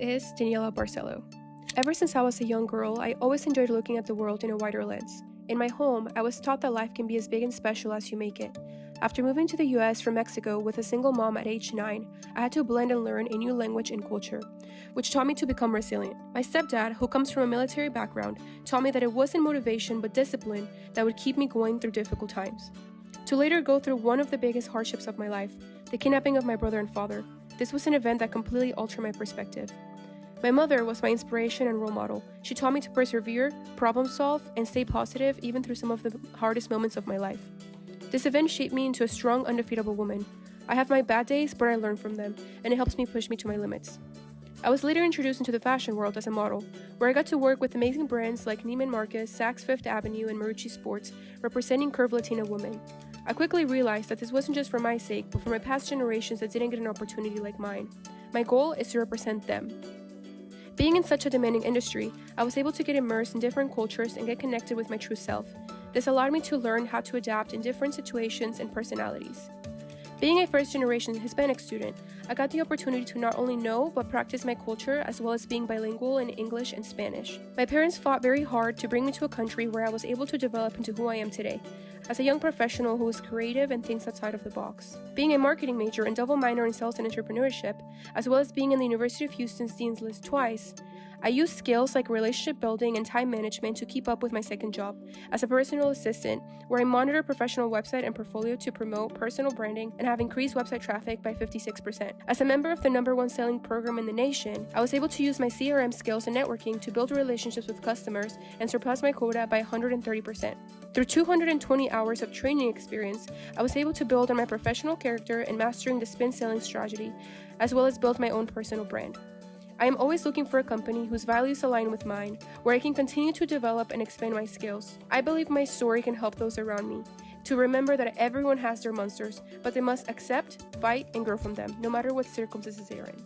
is Daniela Barcelo. Ever since I was a young girl, I always enjoyed looking at the world in a wider lens. In my home, I was taught that life can be as big and special as you make it. After moving to the US from Mexico with a single mom at age 9, I had to blend and learn a new language and culture, which taught me to become resilient. My stepdad, who comes from a military background, taught me that it wasn't motivation but discipline that would keep me going through difficult times. To later go through one of the biggest hardships of my life, the kidnapping of my brother and father. This was an event that completely altered my perspective. My mother was my inspiration and role model. She taught me to persevere, problem solve, and stay positive even through some of the hardest moments of my life. This event shaped me into a strong, undefeatable woman. I have my bad days, but I learn from them, and it helps me push me to my limits. I was later introduced into the fashion world as a model, where I got to work with amazing brands like Neiman Marcus, Saks Fifth Avenue, and Marucci Sports, representing curved Latina women. I quickly realized that this wasn't just for my sake, but for my past generations that didn't get an opportunity like mine. My goal is to represent them. Being in such a demanding industry, I was able to get immersed in different cultures and get connected with my true self. This allowed me to learn how to adapt in different situations and personalities. Being a first-generation Hispanic student, I got the opportunity to not only know but practice my culture as well as being bilingual in English and Spanish. My parents fought very hard to bring me to a country where I was able to develop into who I am today, as a young professional who is creative and thinks outside of the box. Being a marketing major and double minor in sales and entrepreneurship, as well as being in the University of Houston's Dean's List twice, I use skills like relationship building and time management to keep up with my second job as a personal assistant, where I monitor professional website and portfolio to promote personal branding and have increased website traffic by 56%. As a member of the #1 selling program in the nation, I was able to use my CRM skills and networking to build relationships with customers and surpass my quota by 130%. Through 220 hours of training experience, I was able to build on my professional character and mastering the spin selling strategy, as well as build my own personal brand. I am always looking for a company whose values align with mine, where I can continue to develop and expand my skills. I believe my story can help those around me to remember that everyone has their monsters, but they must accept, fight, and grow from them, no matter what circumstances they're in.